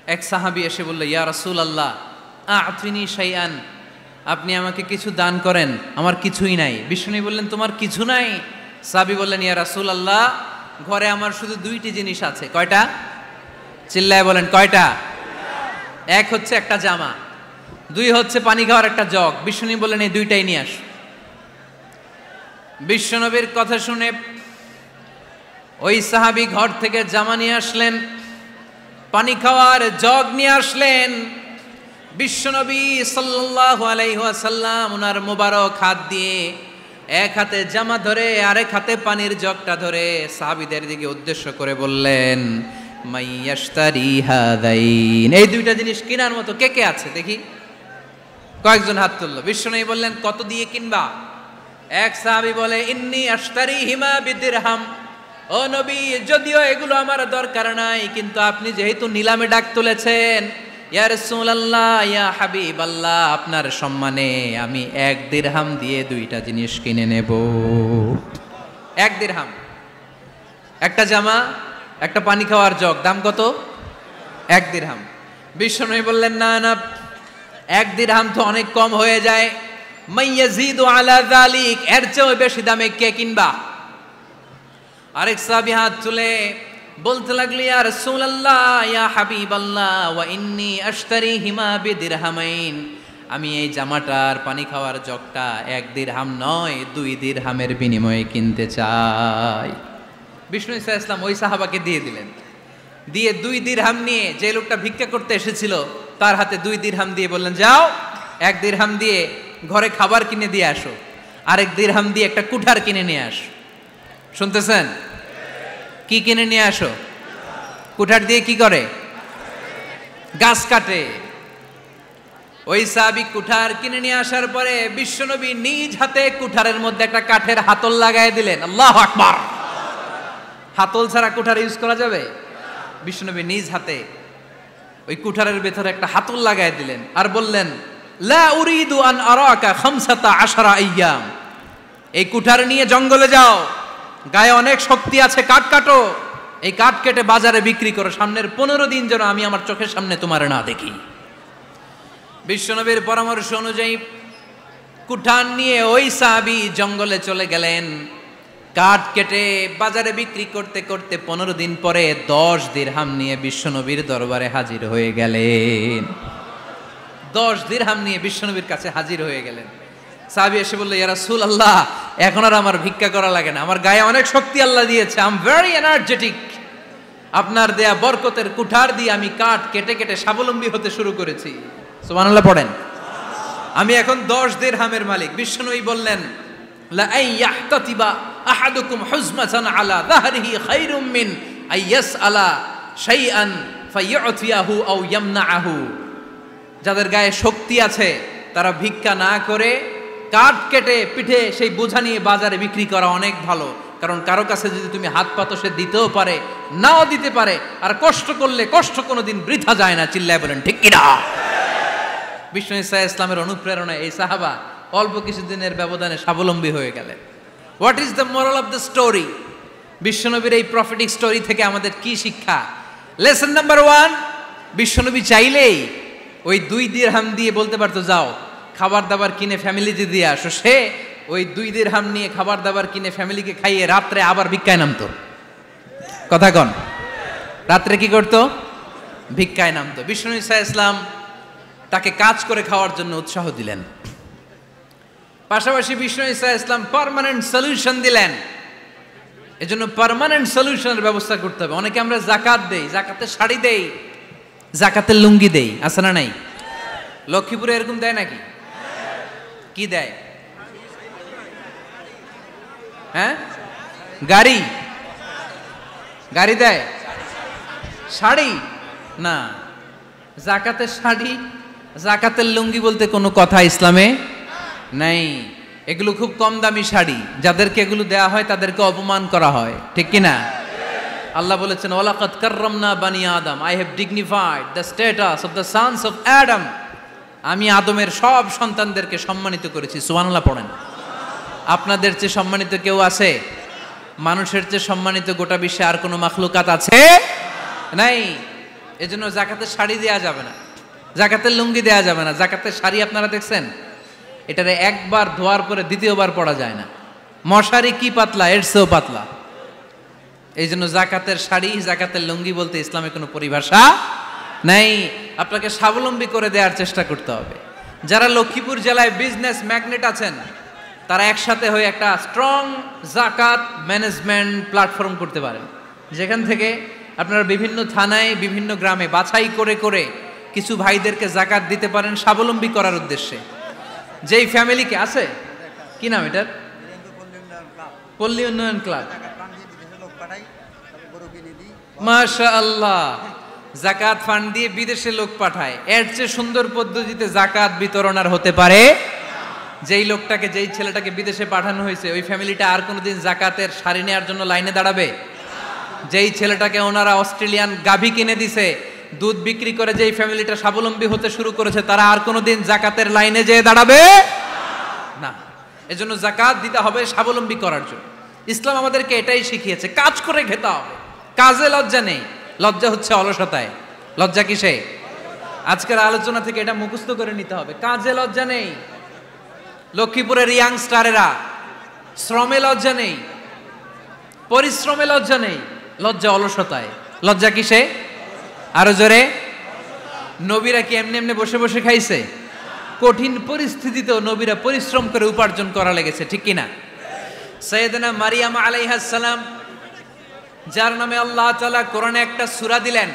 এক সাহাবী এসে বলল, ইয়া রাসূলুল্লাহ আ'তিনি শাইআন, আপনি আমাকে কিছু দান করেন, আমার কিছুই নাই। বিষ্ণু বললেন, তোমার কিছু নাই? সাহাবী বললেন, ইয়া রাসূলুল্লাহ ঘরে আমার শুধু দুইটি জিনিস আছে। কয়টা? চিল্লায় বলেন, কয়টা? এক হচ্ছে একটা জামা, দুই হচ্ছে পানি খাওয়ার একটা জগ। বিষ্ণু বললেন, এই দুইটাই নিয়ে আস। বিশ্বনবীর কথা শুনে ওই সাহাবী ঘর থেকে জামা নিয়ে আসলেন, পানি খাওয়ার জগ নিয়ে আসলেন। বিশ্বনবী সাল্লাল্লাহু আলাইহি ওয়াসাল্লাম ওনার মোবারক হাত দিয়ে এক হাতে জামা ধরে আরেক হাতে পানির জগটা ধরে সাহাবীদের দিকে উদ্দেশ্য করে বললেন, মাইয়াশতারি হাদাইন, এই দুইটা জিনিস কেনার মতো কে কে আছে দেখি? কয়েকজন হাত তুলল। বিশ্বনবী বললেন, কত দিয়ে কিনবা? এক সাহাবী বলে, ইন্নী আশতারিহিমা বিদিরহাম, ও নবী যদিও এগুলো আমার দরকার নাই, কিন্তু আপনি যেহেতু নিলামে ডাক তুলেছেন, ইয়া রাসূলুল্লাহ ইয়া হাবিবাল্লাহ, আপনার সম্মানে আমি 1 দিরহাম দিয়ে দুইটা জিনিস কিনে নেব। 1 দিরহাম, একটা জামা, একটা পানি খাওয়ার জগ, দাম কত? 1 দিরহাম। বিশ্বনবী বললেন, না না, 1 দিরহাম তো অনেক কম হয়ে যায়, মাইয়াজিদু আলা যালিক, এর চেয়ে বেশি দামে কে কিনবা? আরেক সাহাবী হাত তুলে বলতে লাগলো, ইয়া রাসূলুল্লাহ ইয়া হাবিবাল্লাহ ওয়া ইন্নী আশতারিহিমা বিদিরহামাইন, আমি এই জামাটার পানি খাওয়ার জগটা 1 দিরহাম নয় 2 দিরহামের বিনিময়ে কিনতে চাই। বিষ্ণু সাল্লাল্লাহু আলাইহি ওয়াসাল্লাম ওই সাহাবাকে দিয়ে দিলেন। দিয়ে 2 দিরহাম নিয়ে যে লোকটা ভিক্ষা করতে এসেছিল তার হাতে 2 দিরহাম দিয়ে বললেন, যাও 1 দিরহাম দিয়ে ঘরে খাবার কিনে দিয়ে আসো, আরেক দিরহাম দিয়ে একটা কুঠার কিনে নিয়ে আসো। শুনতেছেন? কি কিনে নিয়ে আসো? কুঠার দিয়ে কি করে? গাছ কাটে। ওই সাহাবী কুঠার কিনে নিয়ে আসার পরে বিশ্বনবী নিজ হাতে কুঠারের মধ্যে একটা কাঠের হাতল লাগাই দিলেন। আল্লাহু আকবার! হাতল ছাড়া কুঠার ইউজ করা যাবে? বিশ্বনবী নিজ হাতে ওই কুঠারের ভেতরে একটা হাতল লাগাই দিলেন আর বললেন, লা উরিদু আন আরাকা 15 আইয়াম, এই কুঠার নিয়ে জঙ্গলে যাও, গায়ে অনেক শক্তি আছে, কাঠ কাটো, এই কাঠ কেটে বাজারে বিক্রি করো, সামনের 15 দিন যেন আমি আমার চোখের সামনে তোমার না দেখি। বিশ্বনবীর পরামর্শ অনুযায়ী কুঠার নিয়ে ওই সাহাবী জঙ্গলে চলে গেলেন। কাঠ কেটে বাজারে বিক্রি করতে করতে 15 দিন পরে 10 দিরহাম নিয়ে বিশ্বনবীর দরবারে হাজির হয়ে গেলেন। 10 দিরহাম নিয়ে বিশ্বনবীর কাছে হাজির হয়ে গেলেন। সাহাবী এসে বলল, ইয়া রাসূলুল্লাহ এখন আর আমার ভিক্ষা করা লাগে না, আমার গায়ে অনেক শক্তি আল্লাহ দিয়েছে, আই এম ভেরি এনার্জেটিক, আপনার দেয়া বরকতের কুঠার দিয়ে আমি কাঠ কেটে কেটে স্বাবলম্বী হতে শুরু করেছি। সুবহানাল্লাহ পড়েন। আমি এখন 10 দিরহামের মালিক। বিশ্বনবী বললেন, লা আইয়াহতাতিবা আহাদুকুম হুজমাতান আলা যাহরিহি খায়রুম মিন আইয়াসআলা শাইআন ফায়ু'তিয়াহু আও ইয়ামনাহু, যাদের গায়ে শক্তি আছে তারা ভিক্ষা না করে কাঠ কেটে পিঠে সেই বোঝা নিয়ে বাজারে বিক্রি করা অনেক ভালো, কারণ কারো কাছে যদি তুমি হাত পাতো সে দিতেও পারে নাও দিতে পারে, আর কষ্ট করলে কষ্ট কোনোদিন বৃথা যায় না। চিল্লায় বলেন ঠিক কিনা? বিষ্ণু ঈসা ইসলামের অনুপ্রেরণায় এই সাহাবা অল্প কিছুদিনের ব্যবধানে স্বাবলম্বী হয়ে গেলেন। What is the moral of the story? বিশ্বনবীর এই প্রফেটিক স্টোরি থেকে আমাদের কি শিক্ষা? লেসন নাম্বার 1, বিশ্বনবী চাইলেই ওই 2 দিরহাম দিয়ে বলতে পারতো, যাও খাবার দাবার কিনে ফ্যামিলিতে দিয়ে আসো। সে ওই 2 দিরহাম নিয়ে খাবার দাবার কিনে ফ্যামিলিকে খাইয়ে রাত্রে আবার ভিক্ষায় নামতো। কথা কন, রাত্রে কি করতো? ভিক্ষায় নামতো। বিষ্ণু ঈসা ইসলাম তাকে কাজ করে খাওয়ার জন্য উৎসাহ দিলেন। পাশাপাশি বিষ্ণু ঈসা ইসলাম পার্মানেন্ট সলিউশন দিলেন। এজন্য পার্মানেন্ট সলিউশনের ব্যবস্থা করতে হবে। অনেকে আমরা যাকাত দেই, যাকাতের শাড়ি দেই, যাকাতের লুঙ্গি দেই, আছে না নাই? লক্ষ্মীপুরে এরকম দেয় নাকি? কি দেয়? হ্যাঁ, গাড়ি, গাড়ি দেয়, শাড়ি না। যাকাতের শাড়ি, যাকাতের লুঙ্গি বলতে কোনো কথা ইসলামে নাই। এগুলো খুব কম দামি শাড়ি, যাদেরকে এগুলো দেয়া হয় তাদেরকে অপমান করা হয়, ঠিক কিনা? আল্লাহ বলেছেন, ওয়ালাকাদ কাররামনা বানি আদম, I have dignified the status of the sons of Adam, আমি আদমের সব সন্তানদেরকে সম্মানিত করেছি। সুবহানাল্লাহ পড়েন। আপনাদের চেয়ে সম্মানিত কেউ আছে? মানুষের চেয়ে সম্মানিত গোটা বিশ্বে আর কোনো মাখলুকাত আছে? নাই। এজন্য জাকাতের শাড়ি দেয়া যাবে না, জাকাতের লুঙ্গি দেয়া যাবে না। জাকাতের শাড়ি আপনারা দেখছেন, এটারে একবার ধোয়ার পরে দ্বিতীয়বার পরা যায় না। মশারি কি পাতলা, এর চেয়েও পাতলা। এই জন্য জাকাতের শাড়ি, জাকাতের লুঙ্গি বলতে ইসলামে কোনো পরিভাষা নেই। আপনাকে স্বাবলম্বী করে দেওয়ার চেষ্টা করতে হবে। যারা লক্ষ্মীপুর জেলায় বিজনেস ম্যাগনেট আছেন, তারা একসাথে হয়ে একটা স্ট্রং জাকাত ম্যানেজমেন্ট প্ল্যাটফর্ম করতে পারেন, যেখান থেকে আপনারা বিভিন্ন থানায়, বিভিন্ন গ্রামে বাছাই করে করে কিছু ভাইদেরকে জাকাত দিতে পারেন স্বাবলম্বী করার উদ্দেশ্যে। যেই ফ্যামিলিকে আছে, কি নাম এটার, পল্লী উন্নয়ন ক্লাব, মাশাআল্লাহ, জাকাত ফান্ড দিয়ে বিদেশে লোক পাঠায়। এর চেয়ে সুন্দর পদ্ধতিতে জাকাত বিতরণ আর হতে পারে? যেই লোকটাকে, যেই ছেলেটাকে বিদেশে পাঠানো হয়েছে, ওই ফ্যামিলিটা আর কোনোদিন জাকাতের শাড়ি নেওয়ার জন্য লাইনে দাঁড়াবে? যেই ছেলেটাকে ওনারা অস্ট্রেলিয়ান গাভী কিনে দিছে, দুধ বিক্রি করে যেই ফ্যামিলিটা স্বাবলম্বী হতে শুরু করেছে, তারা আর কোনোদিন জাকাতের লাইনে যেয়ে দাঁড়াবে না। এজন্য জাকাত দিতে হবে স্বাবলম্বী করার জন্য। ইসলাম আমাদেরকে এটাই শিখিয়েছে, কাজ করে খেতে হবে। কাজে লজ্জা নেই, লজ্জা হচ্ছে অলসতায়। লজ্জা কিসে? আজকের আলোচনা থেকে এটা মুখস্থ করে নিতে হবে, কাজে লজ্জা নেই। লক্ষ্মীপুরের ইয়াংস্টারেরা শ্রমে লজ্জা নেই, পরিশ্রমে লজ্জা নেই, লজ্জা অলসতায়। লজ্জা কিসে? আরো জোরে। নবীরা কি এমনি এমনি বসে বসে খাইছে? কঠিন পরিস্থিতিতেও নবীরা পরিশ্রম করে উপার্জন করা লেগেছে, ঠিক কিনা? সাইয়েদনা মারিয়াম আলাইহিস সালাম, যার নামে আল্লাহ তাআলা কোরআনে একটা সূরা দিলেন,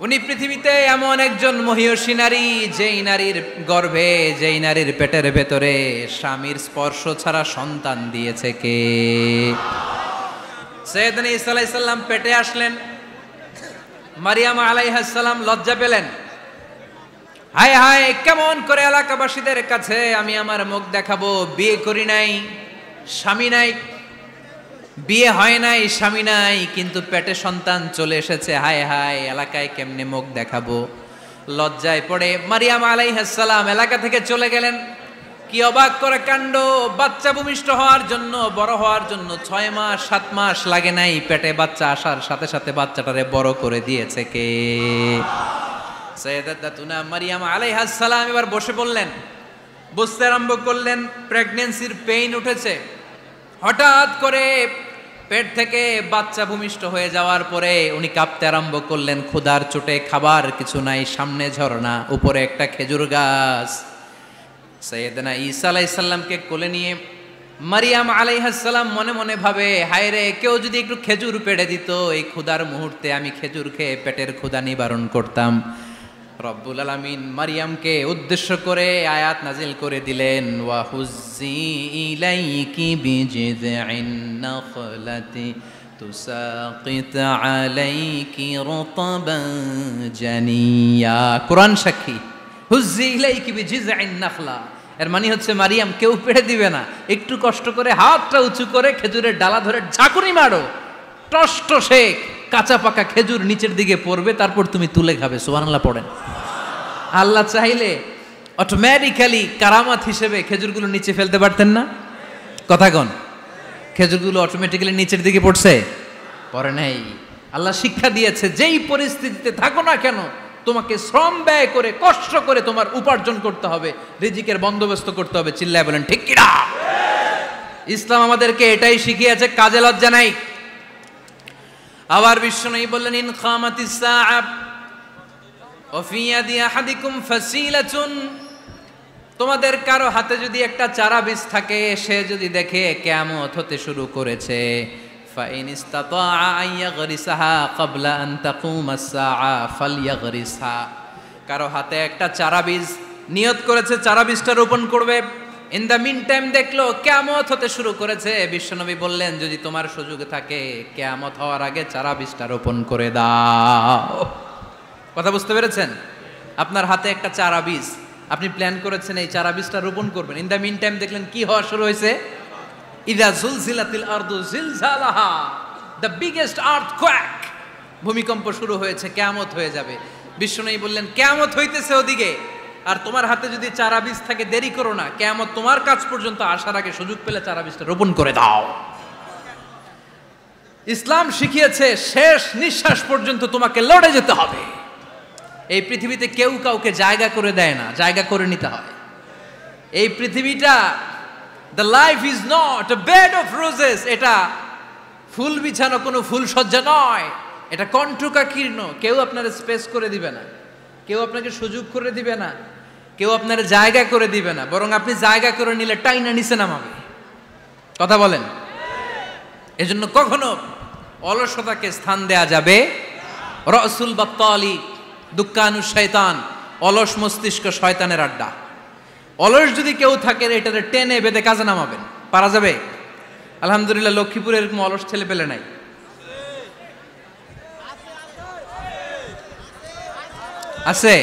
উনি পৃথিবীতে এমন একজন মহিয়সী নারী, যেই নারীর গর্ভে, যেই নারীর পেটের ভেতরে স্বামীর স্পর্শ ছাড়া সন্তান দিয়েছে কে? সাইয়েদনা ঈসা আলাইহিস সালাম পেটে আসলেন। মারিয়াম আলাইহিস সালাম লজ্জা পেলেন। হায় হায়, কেমন করে এলাকাবাসীদের কাছে আমি আমার মুখ দেখাবো? বিয়ে করি নাই, স্বামী নাই, বিয়ে হয় নাই, স্বামী নাই, কিন্তু পেটে সন্তান চলে এসেছে। হায় হায়, এলাকায় কেমনে মুখ দেখাবো? লজ্জায় পড়ে মারিয়াম আলাইহিস সালাম এলাকা থেকে চলে গেলেন। কি অবাক করে কাণ্ড! বাচ্চা ভূমিষ্ঠ হওয়ার জন্য, বড় হওয়ার জন্য 6 মাস 7 মাস লাগে নাই, পেটে বাচ্চা আসার সাথে সাথে বাচ্চাটারে বড় করে দিয়েছে কে? সাইয়েদাতুনা মারিয়াম আলাইহিস সালাম এবার বসে পড়লেন, বুঝতে আরম্ভ করলেন প্রেগন্যান্সির পেইন উঠেছে। হঠাৎ করে পেট থেকে বাচ্চা ভূমিষ্ঠ হয়ে যাওয়ার পরে উনি কাঁপতে আরম্ভ করলেন। ক্ষুধার চোটে খাবার কিছু নাই, সামনে ঝর্ণা, উপরে একটা খেজুর গাছ। সাইয়েদনা ঈসা আলাইহিস সালামকে কোলে নিয়ে মারিয়াম আলাইহিস সালাম মনে মনে ভাবে, হায় রে, কেউ যদি একটু খেজুর পেড়ে দিত, এই ক্ষুধার মুহূর্তে আমি খেজুর খেয়ে পেটের ক্ষুধা নিবারণ করতাম। রব্বুল আলামিন মারিয়ামকে উদ্দেশ্য করে আয়াত নাজিল করে দিলেন, ওয়া হুজ্জি ইলাইকি বিজিযইন নাখলাতি তুসাকিত আলাইকি রতবান জানিয়া। কোরআন সাক্ষী, হুজ্জি ইলাইকি বিজিযইন নাখলা, এর মানে হচ্ছে মারিয়াম, কেউ পেড়ে দিবে না, একটু কষ্ট করে হাতটা উঁচু করে খেজুরের ডালা ধরে ঝাঁকুনি মারো, টষ্ট শেক, কাঁচা পাকা খেজুর নিচের দিকে পড়বে, তারপর তুমি তুলে খাবে। সুবহানাল্লাহ পড়েন। আল্লাহ চাইলে অটোমেটিক্যালি কারামাত হিসেবে খেজুরগুলো নিচে ফেলতে পারতেন না? কথা কন, খেজুরগুলো অটোমেটিক্যালি নিচের দিকে পড়ছে? পড়ে নাই। আল্লাহ শিক্ষা দিয়েছে, যেই পরিস্থিতিতে থাকো না কেন, তোমাকে শ্রম ব্যয় করে, কষ্ট করে তোমার উপার্জন করতে হবে, রিজিকের বন্দোবস্ত করতে হবে। চিল্লায় বলেন ঠিক কিনা? ইসলাম আমাদেরকে এটাই শিখিয়েছে, কাজে লজ্জা নাই। আবার বিশ্বনবী বললেন, ইন খামাতিস সাআ ওয়া ফি ইয়াদি আহাদিকুম ফাসিলাতুন, তোমাদের কারো হাতে যদি একটা চারা বীজ থাকে, সে যদি দেখে কিয়ামত হতে শুরু করেছে, ফাইন ইসতাতাআ আন ইয়াগরিসাহা ক্বাবলা আন তাকুমাস সাআ ফালইয়াগরিসহা, কারো হাতে একটা চারা বীজ নিয়ত করেছে, চারা বীজটা রোপণ করবে, ইন দ্য মিন টাইম দেখলো কিয়ামত হতে শুরু করেছে, বিশ্বনবী বললেন, যদি তোমার সুযোগ থাকে কিয়ামত হওয়ার আগে চারা বীজটা রোপণ করে দাও। কথা বুঝতে পেরেছেন? আপনার হাতে একটা চারা বীজ, আপনি প্ল্যান করেছেন এই চারা বীজটা রোপণ করবেন, ইন দ্য মিন টাইম দেখলেন কি হওয়া শুরু হয়েছে? ইযা জুলজিলাতিল আরদু জিলজালাহা, দ্য বিগেস্ট আর্থকোয়েক, ভূমিকম্প শুরু হয়েছে, কিয়ামত হয়ে যাবে। বিশ্বনবী বললেন, কিয়ামত হইতেছে ওদিকে, আর তোমার হাতে যদি চারা বীজ থাকে, দেরি করো না, কিয়ামত তোমার কাছ পর্যন্ত আসার আগে সুযোগ পেলে চারা বীজটা রোপণ করে দাও। ইসলাম শিখিয়েছে শেষ নিঃশ্বাস পর্যন্ত তোমাকে লড়ে যেতে হবে। এই পৃথিবীতে কেউ কাউকে জায়গা করে দেয় না, জায়গা করে নিতে হয়। এই পৃথিবীটা, the life is not a bed of roses, এটা ফুল বিছানো কোনো ফুল সজ্জা নয়, এটা কণ্টকাকীর্ণ। কেউ আপনার স্পেস করে দিবে না, কেউ আপনাকে সুযোগ করে দিবে না, কেউ আপনার জায়গা করে দিবে না, বরং আপনি জায়গা করে নিলে টাইনা নিচে নামাবে। কথা বলেন। এজন্য কখনো অলসতাকে স্থান দেয়া যাবে। রসুল বাত্তালি দুঃখানু শয়তান, অলস মস্তিষ্ক শয়তানের আড্ডা। অলস যদি কেউ থাকে এটাতে টেনে বেঁধে কাজে নামাবেন, পারা যাবে? আলহামদুলিল্লাহ লক্ষ্মীপুরে এরকম অলস ছেলে পেলে নাই। আছে?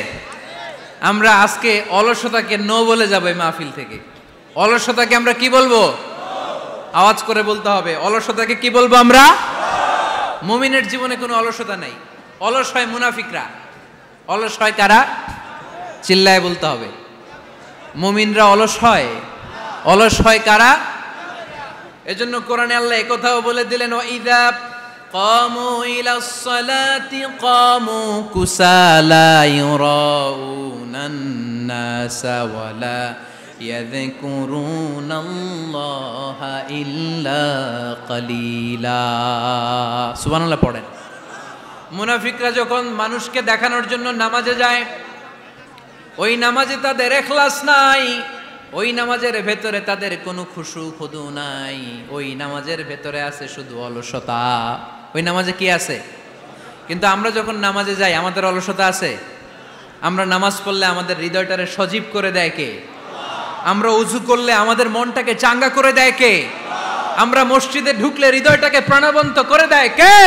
আমরা আজকে অলসতাকে নো বলে যাবো এই মাহফিল থেকে। অলসতাকে আমরা কি বলবো? আওয়াজ করে বলতে হবে। অলসতাকে কি বলবো আমরা? মুমিনের জীবনে কোনো অলসতা নেই। অলস হয় মুনাফিকরা। অলস হয় কারা? চিল্লায় বলতে হবে। মুমিনরা অলস হয়? অলস হয় কারা? এজন্য কোরআনে আল্লাহ একথাও বলে দিলেন, ওয়াইদা কামু ইলাস সালাতি কামু কুসালা ইউরাউনান নাসা ওয়ালা ইয়াযকুরুনাল্লাহা ইল্লা কালিলা। সুবহানাল্লাহ পড়েন। মুনাফিকরা যখন মানুষকে দেখানোর জন্য নামাজে যায়, ওই নামাজে তাদের ইখলাস নাই, ওই নামাজের ভেতরে তাদের কোনো খুশু খুদু নাই, ওই নামাজের ভেতরে আছে শুধু অলসতা। ওই নামাজে কি আছে? কিন্তু আমরা যখন নামাজে যাই আমাদের অলসতা আছে? আমরা নামাজ পড়লে আমাদের হৃদয়টারে সজীব করে দেয় কে? আমরা উযু করলে আমাদের মনটাকে চাঙ্গা করে দেয় কে? আমরা মসজিদে ঢুকলে হৃদয়টাকে প্রাণবন্ত করে দেয় কে?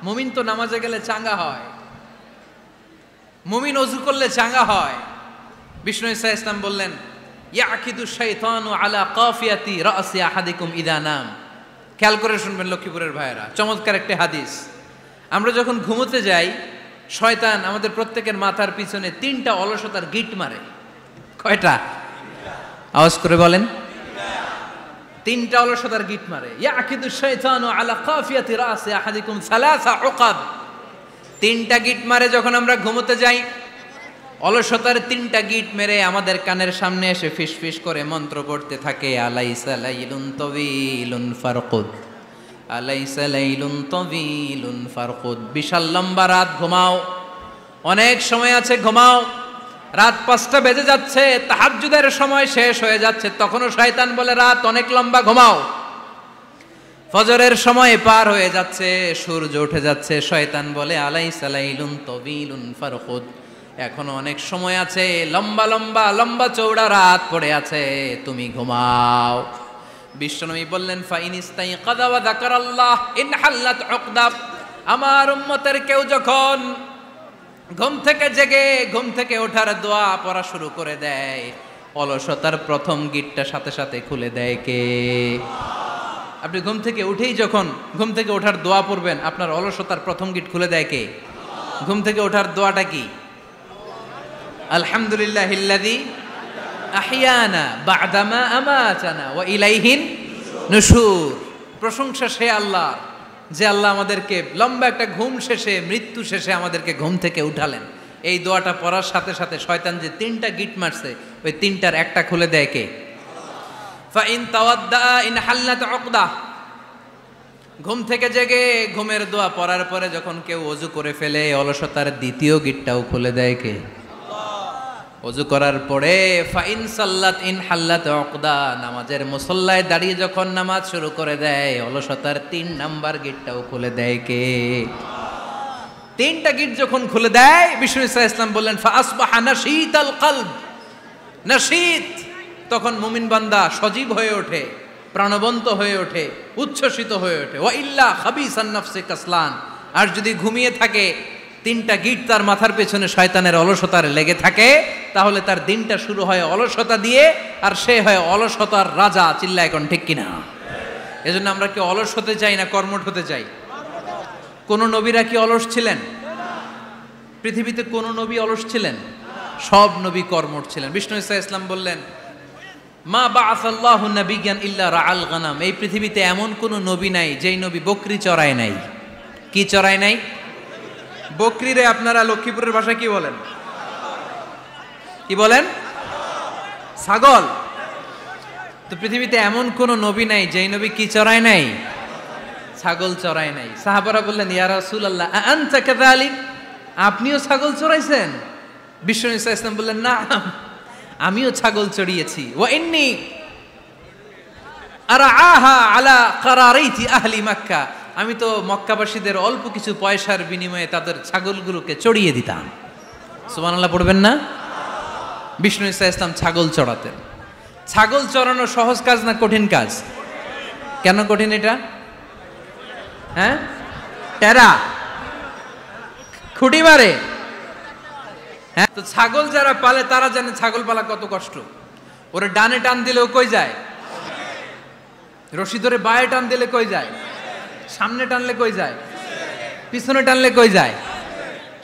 মুমিন তো নামাজে গেলে চাঙ্গা হয়, মুমিন ওযু করলে চাঙ্গা হয়। বিষ্ণু ঈসা ইসলাম বললেন, ইয়াকিদু শাইতানু আলা কাফিয়াতি রাসি আহাদিকুম ইদা নাম। খেয়াল করে শুনবেন লক্ষ্মীপুরের ভাইয়েরা, চমৎকার একটা হাদিস। আমরা যখন ঘুমোতে যাই, শয়তান আমাদের প্রত্যেকের মাথার পিছনে 3টা অলসতার গিট মারে। কয়টা? আওয়াজ করে বলেন। 3টা অলসতার গিট মারে। ইয়াকিদু শাইতানু আলা কাফিয়াতি রাসি আহাদিকুম সালাসা উকাব। 3টা গিট মারে যখন আমরা ঘুমোতে যাই। অলসতার 3টা গিট মেরে আমাদের কানের সামনে এসে ফিসফিস করে মন্ত্র পড়তে থাকে, আলাইসা লাইলুন তাওয়িলুন ফারকুদ, আলাইসা লাইলুন তাওয়িলুন ফারকুদ। বিশাল লম্বা রাত, ঘুমাও, অনেক সময় আছে, ঘুমাও। রাত 5টা বেজে যাচ্ছে, তাহাজ্জুদের সময় শেষ হয়ে যাচ্ছে, তখনও শয়তান বলে রাত অনেক লম্বা, ঘুমাও। ফজরের সময় পার হয়ে যাচ্ছে, সূর্য উঠে যাচ্ছে, শয়তান বলে আলাইসা লাইলুন তাওয়িলুন ফারকুদ, এখনো অনেক সময় আছে, লম্বা লম্বা লম্বা চৌড়া রাত পড়ে আছে, তুমি ঘুমাও। বিশ্বনবী বললেন, ফাইনিস্তাইকাযা ওয়া যাকারাল্লাহ ইনহাল্লাত উকদা। আমার উম্মতের কেউ যখন ঘুম থেকে জেগে ঘুম থেকে ওঠার দোয়া পড়া শুরু করে দেয়, অলসতার প্রথম গিটটা সাথে সাথে খুলে দেয় কে? আপনি ঘুম থেকে উঠেই যখন ঘুম থেকে ওঠার দোয়া পড়বেন, আপনার অলসতার প্রথম গিট খুলে দেয় কে? ঘুম থেকে ওঠার দোয়াটা কি? আলহামদুলিল্লাহিল্লাযী আহইয়ানা বা'দামা আমাতানা ওয়া ইলাইহিন নুশুর। প্রশংসা সে আল্লাহ, যে আল্লাহ আমাদেরকে লম্বা একটা ঘুম শেষে, মৃত্যু শেষে আমাদেরকে ঘুম থেকে উঠালেন। এই দোয়াটা পড়ার সাথে সাথে শয়তান যে 3টা গিট মারছে, ওই 3টার একটা খুলে দেয় কে? ফাইন তাওয়াদ্দা ইনহাল্লাত উকদা। ঘুম থেকে জেগে ঘুমের দোয়া পড়ার পরে যখন কেউ ওযু করে ফেলে, অলসতার দ্বিতীয় গিটটাও খুলে দেয় কে? ওযু করার পরে ফাইন সাল্লাত ইনহাল্লাত উকদা, নামাজের মুসল্লায় দাঁড়িয়ে যখন নামাজ শুরু করে দেয়, অলসতার 3 নাম্বার গিটটাও খুলে দেয় কে? 3টা গিট যখন খুলে দেয়, বিষ্ণু ঈসা ইসলাম বললেন, ফাআসবাহা নাশীতাল কলব। নাশীত, তখন মুমিন বান্দা সজীব হয়ে ওঠে, প্রাণবন্ত হয়ে ওঠে, উচ্ছ্বসিত হয়ে ওঠে। ওয়া ইল্লা খাবিসান নাফসি কাসলান। আর যদি ঘুমিয়ে থাকে, 3টা গিট তার মাথার পেছনে শয়তানের অলসতার লেগে থাকে, তাহলে তার দিনটা শুরু হয় অলসতা দিয়ে, আর সে হয় অলসতার রাজা। চিল্লা এখন ঠিক কিনা? এজন্য আমরা কি অলস হতে চাই না কর্মঠ হতে চাই? কোন নবীরা কি অলস ছিলেন? পৃথিবীতে কোন নবী অলস ছিলেন? সব নবী কর্মঠ ছিলেন। বিষ্ণু ঈসা ইসলাম বললেন, মা বাআসাল্লাহু নাবিয়্যান ইল্লা রাআল গানাম, এই পৃথিবীতে এমন কোন নবী নাই যেই নবী বকরি চড়ায় নাই। কি চড়ায় নাই? বকরিরে আপনারা লক্ষ্মীপুরের ভাষায় কি বলেন? কি বলেন? ছাগল। তো পৃথিবীতে এমন কোন নবী নাই যেই নবী কি চড়ায় নাই? ছাগল চড়ায় নাই। সাহাবারা বললেন, ইয়া রাসূলুল্লাহ আনতা কাযালিক, আপনিও ছাগল চড়াইছেন? বিশ্বনবী সাল্লাল্লাহু আলাইহি ওয়াসাল্লাম বললেন, না, আমিও ছাগল চড়িয়েছি। ওয়া ইন্নী আরআহা আলা কারারাইতি আহলি মক্কা, আমি তো মক্কাবাসীদের অল্প কিছু পয়সার বিনিময়ে তাদের ছাগলগুলোকে চড়িয়ে দিতাম। সুবহানাল্লাহ পড়বেন না? বিষ্ণু ইসা ইসলাম ছাগল চড়াতেন। ছাগল চড়ানো সহজ কাজ না কঠিন কাজ? কেন কঠিন এটা? হ্যাঁ, টেরা খুঁটি মারে। হ্যাঁ, তো ছাগল যারা পালে তারা জানে ছাগল পালা কত কষ্ট। ওরে ডানে টান দিলেও কই যায়? রশি ধরে বায়ে টান দিলে কই যায়? সামনে টানলে কই যায়? পিছনে টানলে কই যায়?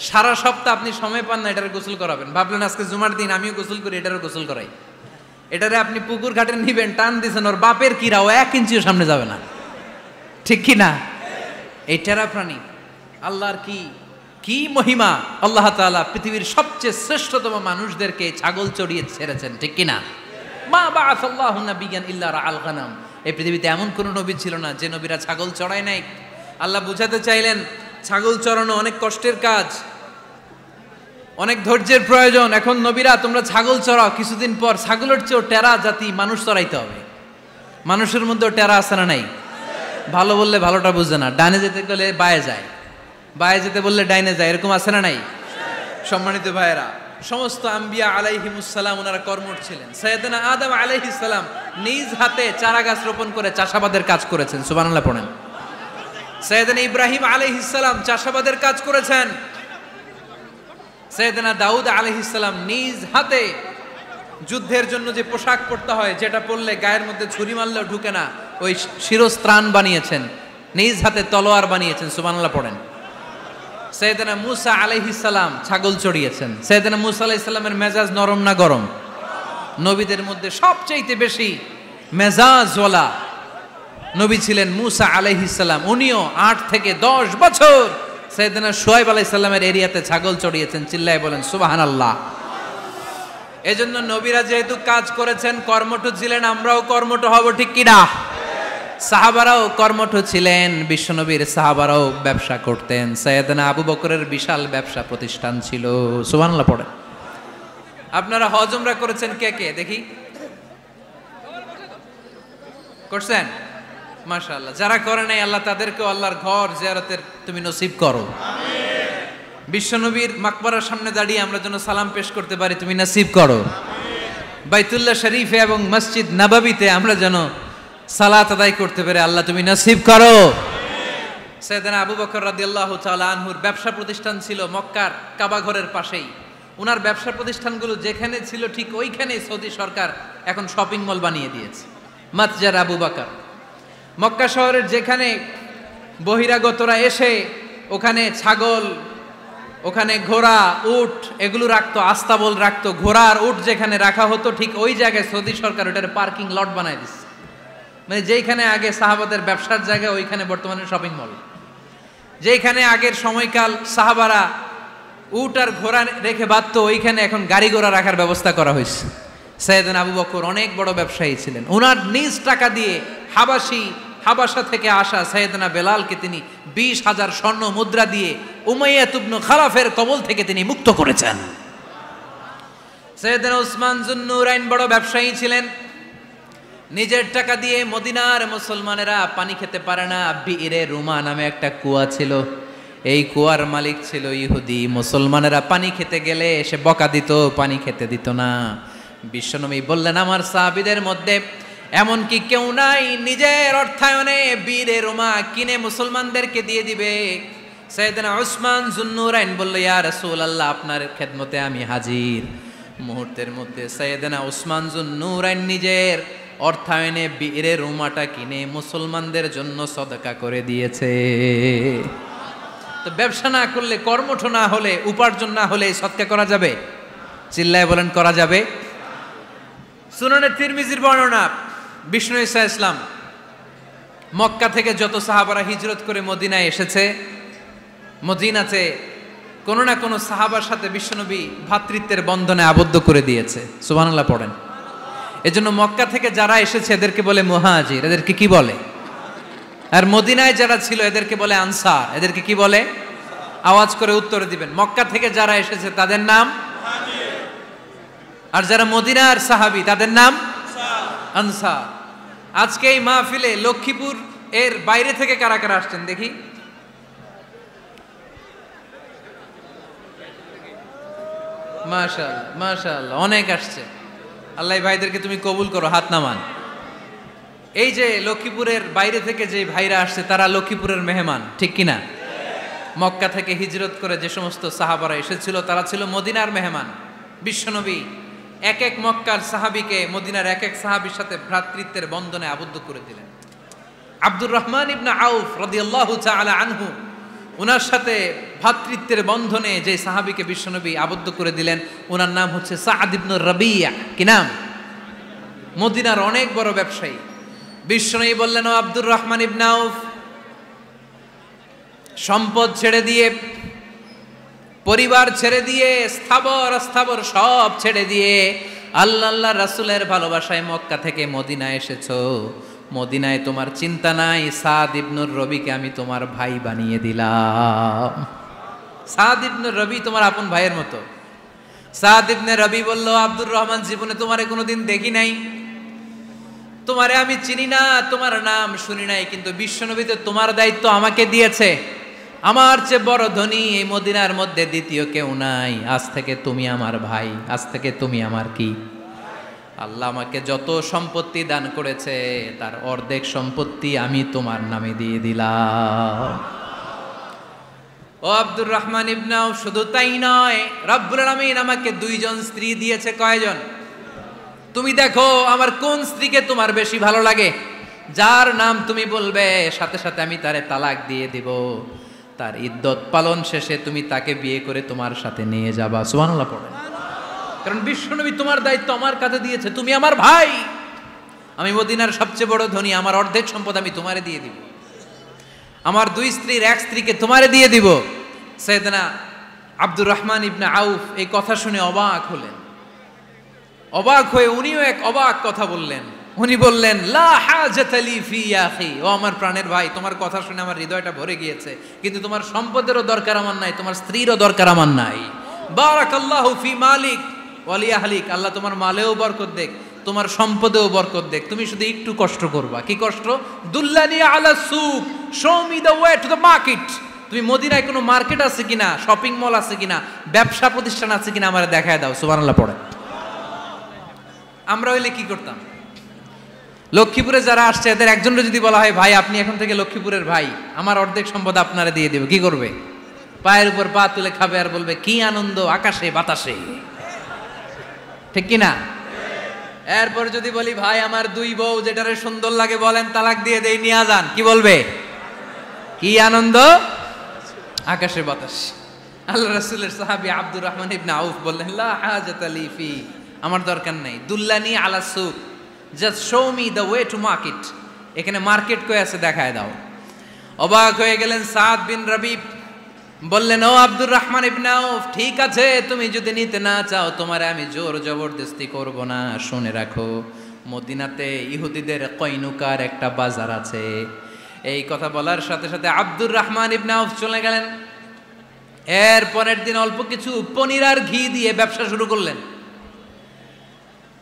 সারা সপ্তাহ আপনি সময় পান না এটার গোসল করাবেন। ভাবলেন আজকে জুমার দিন আমিও গোসল করি, এটারও গোসল করাই। এটারে আপনি পুকুর ঘাটে নিবেন, টান দিছেন, ওর বাপের কিরাও 1 ইঞ্চিও সামনে যাবে না। ঠিক কি না? এই টেরা প্রাণী আল্লাহর কি মহিমা। আল্লাহ তাআলা পৃথিবীর সবচেয়ে শ্রেষ্ঠতম মানুষদেরকে ছাগল চড়িয়ে ছেড়েছেন। ঠিক কি না? মা বাআসাল্লাহু নাবিয়্যান ইল্লা রাআল গানাম, এই পৃথিবীতে এমন কোন নবী ছিল না যে নবীরা ছাগল চড়ায় নাই। আল্লাহ বুঝাতে চাইলেন ছাগল চড়ানো অনেক কষ্টের কাজ, অনেক ধৈর্যের প্রয়োজন। এখন নবীরা তোমরা ছাগল চড়াও, কিছুদিন পর ছাগলের চেয়েও টেরা জাতি মানুষ চড়াইতে হবে। মানুষের মধ্যেও টেরা আছে না নাই? ভালো বললে ভালোটা বুঝে না, ডানে যেতে গেলে বায়ে যায়, বায়ে যেতে বললে ডাইনে যায়, এরকম আছে না নাই? সম্মানিত ভাইয়েরা, সমস্ত আম্বিয়া আলাইহিমুস সালাম ওনারা কর্মঠ ছিলেন। সাইয়েদনা আদম আলাইহিস সালাম নিজ হাতে চারা গাছ রোপণ করে চাষাবাদের কাজ করেছেন। সুবহানাল্লাহ পড়েন। সাইয়েদনা ইব্রাহিম আলাইহিস সালাম চাষাবাদের কাজ করেছেন। সাইয়েদনা দাউদ আলাইহিস সালাম নিজ হাতে যুদ্ধের জন্য যে পোশাক পরতে হয়, যেটা পরলে গায়ের মধ্যে ছুরি মারলেও ঢুকে না, ওই শিরস্ত্রাণ বানিয়েছেন, নিজ হাতে তলোয়ার বানিয়েছেন। সুবহানাল্লাহ পড়েন। সাইয়েদনা মূসা আলাইহিস সালাম ছাগল চড়িয়েছেন। সাইয়েদনা মূসা আলাইহিস সালামের মেজাজ নরম না গরম? নবীদের মধ্যে সবচেয়ে বেশি মেজাজওয়ালা নবী ছিলেন মূসা আলাইহিস সালাম। উনিও 8 থেকে 10 বছর সাইয়েদনা শুআয়ব আলাইহিস সালামের এরিয়াতে ছাগল চড়িয়েছেন। চিল্লায় বলেন সুবহানাল্লাহ। এজন্য নবীরা যেহেতু কাজ করেছেন, কর্মঠ ছিলেন, আমরাও কর্মঠ হব। ঠিক কি না? সাহাবারাও কর্মঠ ছিলেন। বিশ্বনবীর সাহাবারাও ব্যবসা করতেন। সাইয়েদনা আবু বকরের বিশাল ব্যবসা প্রতিষ্ঠান ছিল। সুবহানাল্লাহ পড়েন। আপনারা হজ উমরা করেছেন কে কে দেখি? করছেন? মাশাআল্লাহ। যারা করে নাই আল্লাহ তাদেরকেও আল্লাহর ঘর জিয়ারতের তুমি নসিব করো। আমিন। বিশ্বনবীর মাকবারার সামনে দাঁড়িয়ে আমরা যেন সালাম পেশ করতে পারি, তুমি নসিব করো। আমিন। বাইতুল্লাহ শরীফে এবং মসজিদ নববীতে আমরা যেন সালাত আদায় করতে পারে, আল্লাহ তুমি নসিব করো। সাইয়েদনা আবু বকর রাদিয়াল্লাহু তাআলা আনহুর ব্যবসা প্রতিষ্ঠান ছিল মক্কার কাবা ঘরের পাশেই। ওনার ব্যবসা প্রতিষ্ঠানগুলো যেখানে ছিল ঠিক ওইখানেই সৌদি সরকার এখন শপিং মল বানিয়ে দিয়েছে, মাতজার আবু বকর। মক্কা শহরের যেখানে বহিরাগতরা এসে ওখানে ছাগল, ওখানে ঘোড়া, উট এগুলো রাখতো, আস্তাবল রাখতো। ঘোড়া আর উট যেখানে রাখা হতো ঠিক ওই জায়গায় সৌদি সরকার ওটার পার্কিং লট বানায় দিচ্ছে। মানে যেখানে আগে সাহাবাদের ব্যবসার জায়গা, ওইখানে বর্তমানে শপিং মল। যেখানে আগের সময়কাল সাহাবারা উট আর ঘোড়া রেখে বাঁধতো, ওইখানে এখন গাড়ি ঘোড়া রাখার ব্যবস্থা করা হয়েছে। সাইয়েদনা আবু বকর অনেক বড় ব্যবসায়ী ছিলেন। ওনার নিজ টাকা দিয়ে হাবাসা থেকে আসা সাইয়েদনা বেলালকে তিনি 20,000 স্বর্ণ মুদ্রা দিয়ে উমাইয়া ইবনে খালাফের কবল থেকে তিনি মুক্ত করেছেন। সাইয়েদনা উসমান যুন্নুরাইন বড় ব্যবসায়ী ছিলেন। নিজের টাকা দিয়ে মদিনার মুসলমানেরা পানি খেতে পারে না, বিইরে রুমা নামে একটা কুয়া ছিল, এই কুয়ার মালিক ছিল ইহুদি। মুসলমানেরা পানি খেতে গেলে এসে বকা দিত, পানি খেতে দিত না। বিশ্বনবী বললেন, আমার সাহাবীদের মধ্যে এমন কি কেউ নাই নিজের অর্থায়নে বীরে রোমা কিনে মুসলমানদেরকে দিয়ে দিবে? সাইয়েদনা উসমান যুন্নুরাইন বলল, ইয়া রাসূলুল্লাহ, আপনার খেদমতে আমি হাজির। মুহূর্তের মধ্যে সাইয়েদনা উসমান যুন্নুরাইন নিজের অর্থায়নে বীরে রোমাটা কিনে মুসলমানদের জন্য সদকা করে দিয়েছে। তো ব্যবসা না করলে, কর্মঠ না হলে, উপার্জন না হলে সদকা করা যাবে? চিল্লায় বলেন করা যাবে? সুনানে তিরমিজির বর্ণনা, বিষ্ণু ঈসা ইসলাম মক্কা থেকে যত সাহাবারা হিজরত করে মদিনায় এসেছে, মদিনাতে কোনো না কোনো সাহাবার সাথে বিশ্বনবী ভ্রাতৃত্বের বন্ধনে আবদ্ধ করে দিয়েছে। সুবহানাল্লাহ পড়েন। এজন্য মক্কা থেকে যারা এসেছে এদেরকে বলে মুহাজির, এদেরকে কি বলে? আর মদিনায় যারা ছিল এদেরকে বলে আনসার, এদেরকে কি বলে? আওয়াজ করে উত্তর দিবেন। মক্কা থেকে যারা এসেছে তাদের নাম মুহাজির, আর যারা মদিনার সাহাবী তাদের নাম আনসার। আজকে এই মাহফিলে লক্ষ্মীপুর এর বাইরে থেকে কারা কারা আসছেন দেখি? মাশাআল্লাহ, মাশাআল্লাহ, অনেক আসছে। আল্লাহ ভাইদেরকে তুমি কবুল করো, হাত নামান। এই যে লক্ষ্মীপুরের বাইরে থেকে যে ভাইরা আসছে তারা লক্ষ্মীপুরের মেহমান, ঠিক কিনা? মক্কা থেকে হিজরত করে যে সমস্ত সাহাবারা এসেছিল তারা ছিল মদিনার মেহমান। বিশ্বনবী এক এক মক্কার সাহাবীকে মদিনার এক এক সাহাবীর সাথে ভ্রাতৃত্বের বন্ধনে আবদ্ধ করে দিলেন। আব্দুর রহমান ইবনে আউফ রাদিয়াল্লাহু তাআলা আনহু, ওনার সাথে ভ্রাতৃত্বের বন্ধনে যে সাহাবীকে বিশ্বনবী আবদ্ধ করে দিলেন ওনার নাম হচ্ছে সাদ ইবনে রাবিয়া। কি নাম? মদিনার অনেক বড় ব্যবসায়ী। বিশ্বনবী বললেন, ও আব্দুর রহমান ইবনে আউফ, সম্পদ ছেড়ে দিয়ে, পরিবার ছেড়ে দিয়ে, স্থাবর অস্থাবর সব ছেড়ে দিয়ে আল্লাহ রাসূলের ভালোবাসায় মক্কা থেকে মদিনায় এসেছো। মদিনায় তোমার চিন্তা নাই, সাদ ইবনুর রবিকে আমি তোমার ভাই বানিয়ে দিলাম। সাদ ইবনুর রবি তোমার আপন ভাইয়ের মতো। সাদ ইবনে রবি বলল, আব্দুর রহমান, জীবনে তোমারে কোনোদিন দেখি নাই, তোমারে আমি চিনি না, তোমার নাম শুনি নাই, কিন্তু বিশ্বনবী তো তোমার দায়িত্ব আমাকে দিয়েছে। আমার চেয়ে বড় ধনী এই মদিনার মধ্যে দ্বিতীয় কেউ নাই। আজ থেকে তুমি আমার ভাই, আজ থেকে তুমি আমার কি? আল্লাহ আমাকে যত সম্পত্তি দান করেছে তার অর্ধেক সম্পত্তি আমি তোমার নামে দিয়ে দিলাম। ও আব্দুর রহমান ইবনে আউফ, শুধু তাই নয়, রব্বুল আলামিন আমাকে দুইজন স্ত্রী দিয়েছে। কয়জন? তুমি দেখো আমার কোন স্ত্রীকে তোমার বেশি ভালো লাগে, যার নাম তুমি বলবে সাথে সাথে আমি তারে তালাক দিয়ে দিব। তার ইদ্যত পালন শেষে তুমি তাকে বিয়ে করে তোমার সাথে নিয়ে যাবা। সুবহানাল্লাহ পড়ে। কারণ বিশ্বনবী তোমার দায়িত্ব আমার কাছে দিয়েছে, তুমি আমার ভাই, আমি মদিনার সবচেয়ে বড় ধনী, আমার অর্ধেক সম্পদ আমি তোমারে দিয়ে দিব, আমার দুই স্ত্রীর এক স্ত্রীকে তোমারে দিয়ে দিব। সাইয়েদনা আব্দুর রহমান ইবনে আউফ এই কথা শুনে অবাক হলেন। অবাক হয়ে উনিও এক অবাক কথা বললেন। উনি বললেন, লা হাজাতা লি ফি ইয়া আখি, ও আমার প্রাণের ভাই, তোমার কথা শুনে আমার হৃদয়টা ভরে গিয়েছে, কিন্তু তোমার সম্পদেরও দরকার আমার নাই, তোমার স্ত্রীরও দরকার আমার নাই। বারাকাল্লাহু ফি মালিক ওয়া লি আহলিক, আল্লাহ তোমার মালেও বরকত দেখ, তোমার সম্পদেও বরকত দেখ। তুমি শুধু একটু কষ্ট করবা। কি কষ্ট? দুল্লানি আলা সুক, show me the way to the market. তুমি মদিনায় কোনো মার্কেট আছে কিনা, শপিং মল আছে কিনা, ব্যবসা প্রতিষ্ঠান আছে কিনা আমারে দেখায় দাও। সুবহানাল্লাহ পড়ে। আমরা হইলে কি করতাম? লক্ষ্মীপুরে যারা আসছে এদের একজনকে যদি বলা হয়, ভাই আপনি এখন থেকে লক্ষ্মীপুরের ভাই, আমার অর্ধেক সম্পদ আপনারে দিয়ে দেব, কি করবে? পায়ের উপর পা তুলে খাবে আর বলবে, কি আনন্দ আকাশে বাতাসে, ঠিক কিনা? এরপর যদি বলি, ভাই আমার দুই বউ, যেটারে সুন্দর লাগে বলেন তালাক দিয়ে দেই, নিয়ে যান, কি বলবে? কি আনন্দ আকাশে বাতাস। আল্লাহ রাসূলের সাহাবী আব্দুর রহমান ইবনে আউফ বললেন, লা হাজাতা লি ফি, আমার দরকার নাই, দুল্লানি আলা সুক, just show me the way to market, এখানে মার্কেট কই আছে দেখায় দাও। অবাক হয়ে গেলেন সাদ বিন রবি, বললেন, ও আব্দুর রহমান ইবনে আউফ, ঠিক আছে, তুমি যদি নিতে না চাও তোমারে আমি জোর জবরদস্তি করব না। শুনে রাখো, মদিনাতে ইহুদিদের কয়নুকার একটা বাজার আছে। এই কথা বলার সাথে সাথে আব্দুর রহমান ইবনে আউফ চলে গেলেন। এর পরের দিন অল্প কিছু পনির আর ঘি দিয়ে ব্যবসা শুরু করলেন।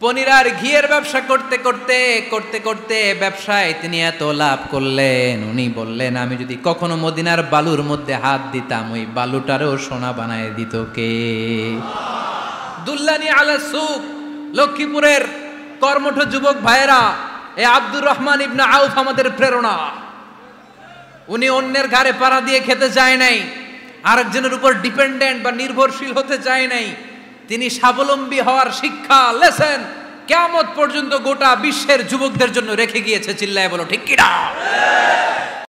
পনির আর ঘিয়ের ব্যবসা করতে করতে করতে করতে ব্যবসায় তিনি এত লাভ করলেন, উনি বললেন, আমি যদি কখনো মদিনার বালুর মধ্যে হাত দিতাম ওই বালুটারও সোনা বানায় দিত কে? দুল্লানি আলা সুক। লক্ষ্মীপুরের কর্মঠ যুবক ভাইয়েরা, এই আব্দুর রহমান ইবনে আউফ আমাদের প্রেরণা। উনি অন্যের ঘাড়ে পাড়া দিয়ে খেতে চায় নাই, আরেকজনের উপর ডিপেন্ডেন্ট বা নির্ভরশীল হতে চায় নাই। তিনি স্বাবলম্বী হওয়ার শিক্ষা, লেসন কিয়ামত পর্যন্ত গোটা বিশ্বের যুবকদের জন্য রেখে গিয়েছে। চিল্লায় বলো ঠিক কিনা?